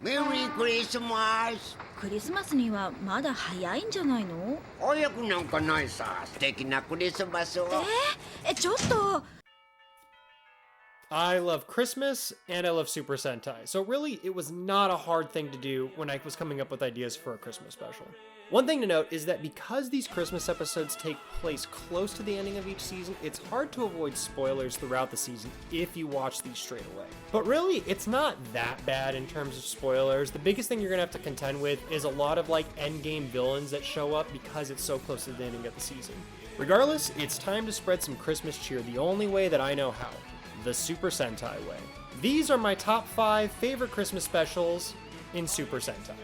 Merry Christmas! クリスマスにはまだ早いんじゃないの？早くなんかないさ。素敵なクリスマスを。ちょっと。I love Christmas and I love Super Sentai, so really it was not a hard thing to do when I was coming up with ideas for a Christmas special. One thing to note is that because these Christmas episodes take place close to the ending of each season, it's hard to avoid spoilers throughout the season if you watch these straight away. But really, it's not that bad in terms of spoilers. The biggest thing you're gonna have to contend with is a lot of like endgame villains that show up because it's so close to the ending of the season. Regardless, it's time to spread some Christmas cheer the only way that I know how. The Super Sentai way. These are my top 5 favorite Christmas specials in Super Sentai.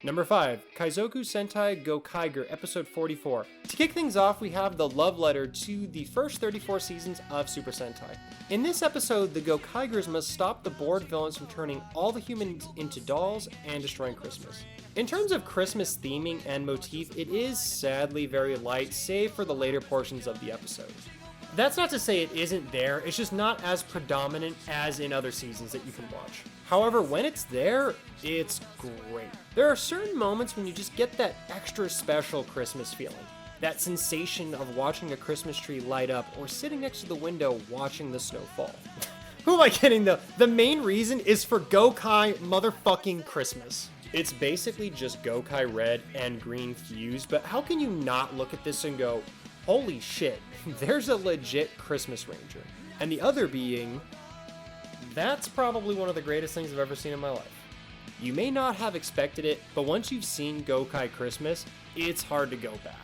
Number 5, Kaizoku Sentai Go Kaiger, episode 44. To kick things off, we have the love letter to the first 34 seasons of Super Sentai. In this episode, the Go Kaigers must stop the bored villains from turning all the humans into dolls and destroying Christmas. In terms of Christmas theming and motif, it is sadly very light, save for the later portions of the episode. That's not to say it isn't there, it's just not as predominant as in other seasons that you can watch. However, when it's there, it's great. There are certain moments when you just get that extra special Christmas feeling. That sensation of watching a Christmas tree light up or sitting next to the window watching the snow fall. Who am I kidding though? The main reason is for Gokai motherfucking Christmas. It's basically just Gokai red and green fused, but how can you not look at this and go, holy shit, there's a legit Christmas Ranger. And the other being, that's probably one of the greatest things I've ever seen in my life. You may not have expected it, but once you've seen Gokai Christmas, it's hard to go back.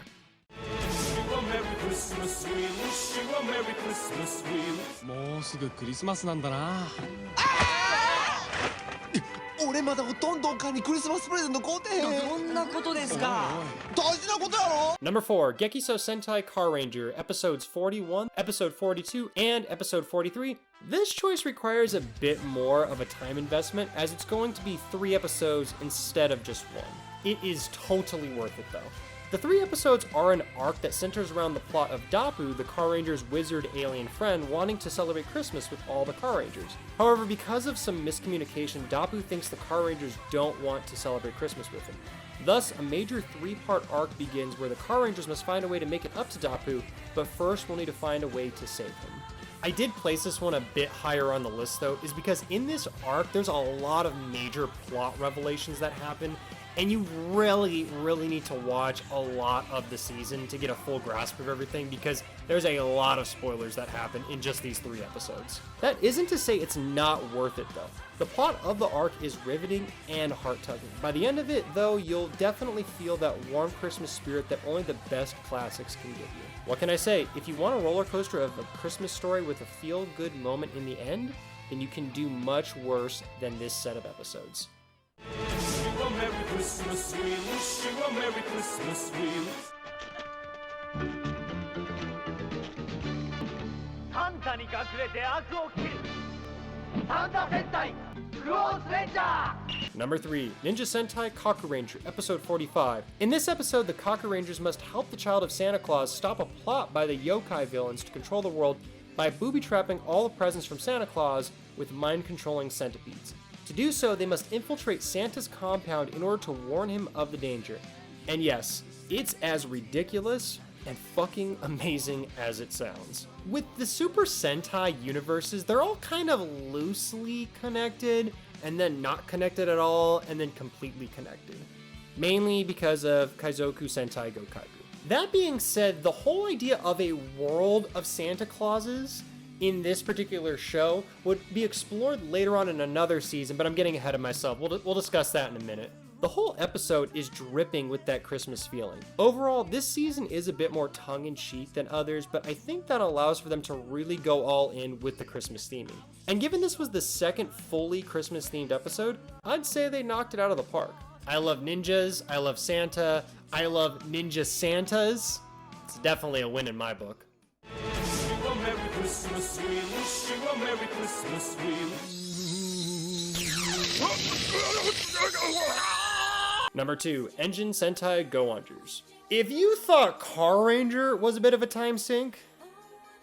Number 4, Gekiso Sentai Car Ranger, episodes 41, episode 42, and episode 43. This choice requires a bit more of a time investment, as it's going to be 3 episodes instead of just 1. It is totally worth it though. The 3 episodes are an arc that centers around the plot of Dapu, the Car Ranger's wizard alien friend, wanting to celebrate Christmas with all the Car Rangers. However, because of some miscommunication, Dapu thinks the Car Rangers don't want to celebrate Christmas with him. Thus, a major 3-part arc begins where the Car Rangers must find a way to make it up to Dapu, but first we'll need to find a way to save him. I did place this one a bit higher on the list though, is because in this arc there's a lot of major plot revelations that happen, and you really need to watch a lot of the season to get a full grasp of everything, because there's a lot of spoilers that happen in just these 3 episodes. That isn't to say it's not worth it though. The plot of the arc is riveting and heart-tugging. By the end of it though, you'll definitely feel that warm Christmas spirit that only the best classics can give you. What can I say? If you want a roller coaster of a Christmas story with a feel-good moment in the end, then you can do much worse than this set of episodes. Number 3, Ninja Sentai Kaku Ranger, episode 45. In this episode, the Kaku Rangers must help the child of Santa Claus stop a plot by the yokai villains to control the world by booby-trapping all the presents from Santa Claus with mind-controlling centipedes. To do so, they must infiltrate Santa's compound in order to warn him of the danger. And yes, it's as ridiculous and fucking amazing as it sounds. With the Super Sentai universes, they're all kind of loosely connected, and then not connected at all, and then completely connected. Mainly because of Kaizoku Sentai Go Kaiger. That being said, the whole idea of a world of Santa Clauses in this particular show would be explored later on in another season, but I'm getting ahead of myself. We'll discuss that in a minute. The whole episode is dripping with that Christmas feeling. Overall, this season is a bit more tongue-in-cheek than others, but I think that allows for them to really go all in with the Christmas theming. And given this was the second fully Christmas themed episode, I'd say they knocked it out of the park. I love ninjas, I love Santa, I love Ninja Santas. It's definitely a win in my book. Number 2, Engine Sentai Go-Onjers. If you thought Car Ranger was a bit of a time sink,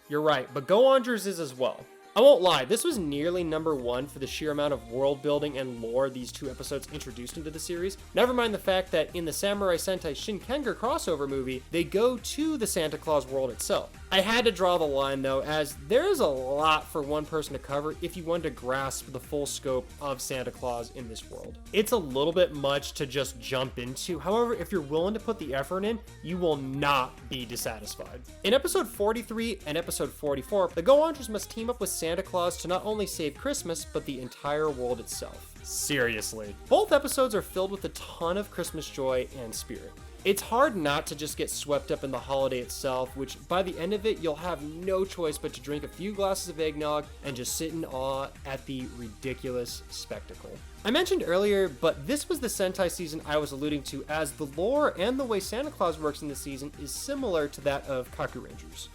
you're right, but Go-Onjers is as well. I won't lie, this was nearly number 1 for the sheer amount of world building and lore these two episodes introduced into the series. Never mind the fact that in the Samurai Sentai Shinkenger crossover movie, they go to the Santa Claus world itself. I had to draw the line though, as there is a lot for one person to cover if you want to grasp the full scope of Santa Claus in this world. It's a little bit much to just jump into, however, if you're willing to put the effort in, you will not be dissatisfied. In episode 43 and episode 44, the Go-Onjers must team up with Santa Claus to not only save Christmas, but the entire world itself. Seriously. Both episodes are filled with a ton of Christmas joy and spirit. It's hard not to just get swept up in the holiday itself, which by the end of it, you'll have no choice but to drink a few glasses of eggnog and just sit in awe at the ridiculous spectacle. I mentioned earlier, but this was the Sentai season I was alluding to, as the lore and the way Santa Claus works in this season is similar to that of Kaku Rangers.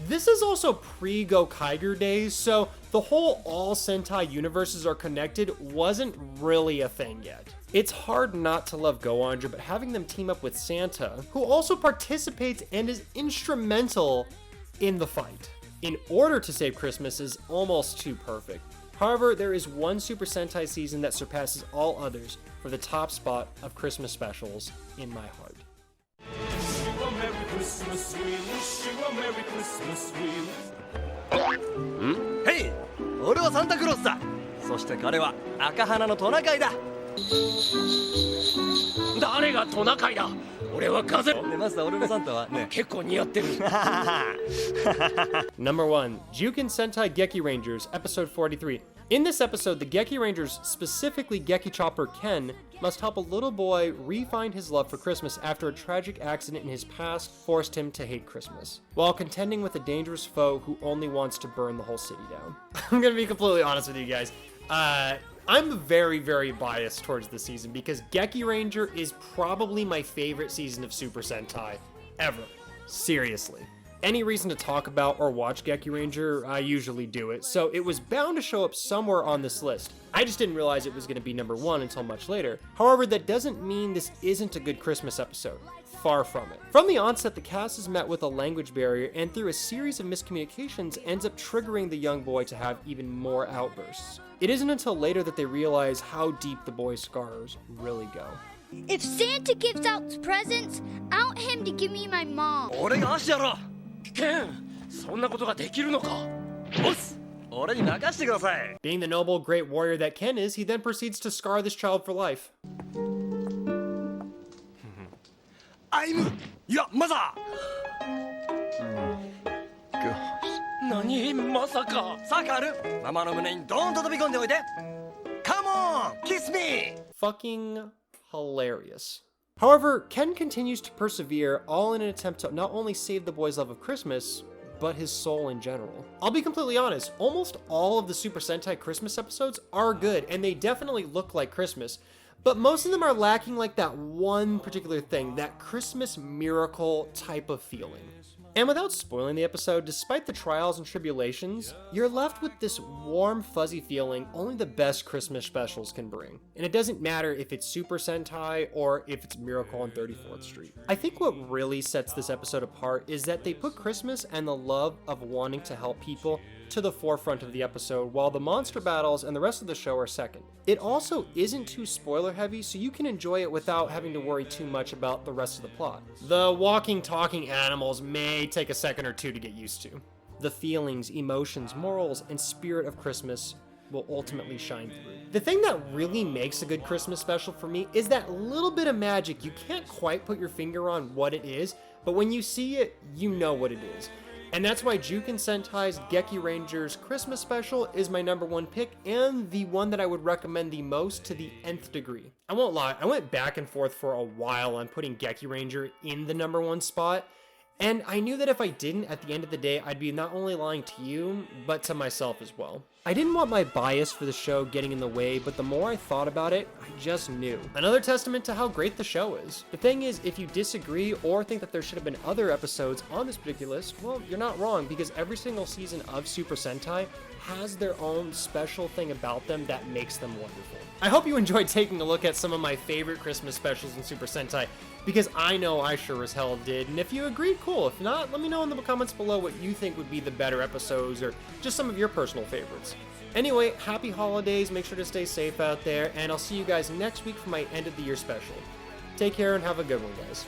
This is also pre-Gokaiger days, so the whole all Sentai universes are connected wasn't really a thing yet. It's hard not to love Go-Onger, but having them team up with Santa, who also participates and is instrumental in the fight, in order to save Christmas is almost too perfect. However, there is one Super Sentai season that surpasses all others for the top spot of Christmas specials in my heart. Hey! 俺はサンタクロースだ。そして彼は赤鼻のトナカイだ。誰がトナカイだ。俺は風。ね、マスター、俺のサンタはね、結構似合ってる。Number 1, Juken Sentai Geki Rangers, episode 43. In this episode, the Geki Rangers, specifically Geki Chopper Ken, must help a little boy re-find his love for Christmas after a tragic accident in his past forced him to hate Christmas, while contending with a dangerous foe who only wants to burn the whole city down. I'm gonna be completely honest with you guys. I'm very, very biased towards this season because Geki Ranger is probably my favorite season of Super Sentai ever. Seriously. Any reason to talk about or watch Geki Ranger, I usually do it, so it was bound to show up somewhere on this list. I just didn't realize it was going to be number 1 until much later. However, that doesn't mean this isn't a good Christmas episode. Far from it. From the onset, the cast is met with a language barrier and through a series of miscommunications ends up triggering the young boy to have even more outbursts. It isn't until later that they realize how deep the boy's scars really go. If Santa gives out presents, I want him to give me my mom. 俺が足やろ。ケン、そんなことができるのか。ボス、俺に任せてください。 Being the noble, great warrior that Ken is, he then proceeds to scar this child for life.いや、マザー。何、まさか。サカル、ママの胸にドーンと飛び込んでおいて。Come on, kiss me. Fucking hilarious. However, Ken continues to persevere, all in an attempt to not only save the boy's love of Christmas, but his soul in general. I'll be completely honest, almost all of the Super Sentai Christmas episodes are good, and they definitely look like Christmas, but most of them are lacking like that one particular thing, that Christmas miracle type of feeling. And without spoiling the episode, despite the trials and tribulations, you're left with this warm, fuzzy feeling only the best Christmas specials can bring. And it doesn't matter if it's Super Sentai or if it's Miracle on 34th Street. I think what really sets this episode apart is that they put Christmas and the love of wanting to help people to the forefront of the episode, while the monster battles and the rest of the show are second. It also isn't too spoiler heavy, so you can enjoy it without having to worry too much about the rest of the plot. The walking, talking animals may take a second or two to get used to. The feelings, emotions, morals, and spirit of Christmas will ultimately shine through. The thing that really makes a good Christmas special for me is that little bit of magic. You can't quite put your finger on what it is, but when you see it, you know what it is. And that's why Juken Sentai's Geki Rangers Christmas special is my number 1 pick and the one that I would recommend the most to the nth degree. I won't lie, I went back and forth for a while on putting Geki Ranger in the number 1 spot, and I knew that if I didn't, at the end of the day, I'd be not only lying to you, but to myself as well. I didn't want my bias for the show getting in the way, but the more I thought about it, I just knew. Another testament to how great the show is. The thing is, if you disagree or think that there should have been other episodes on this particular list, well, you're not wrong, because every single season of Super Sentai has their own special thing about them that makes them wonderful. I hope you enjoyed taking a look at some of my favorite Christmas specials in Super Sentai, because I know I sure as hell did, and if you agreed, cool. If not, let me know in the comments below what you think would be the better episodes, or just some of your personal favorites. Anyway, happy holidays, make sure to stay safe out there, and I'll see you guys next week for my end of the year special. Take care and have a good one, guys.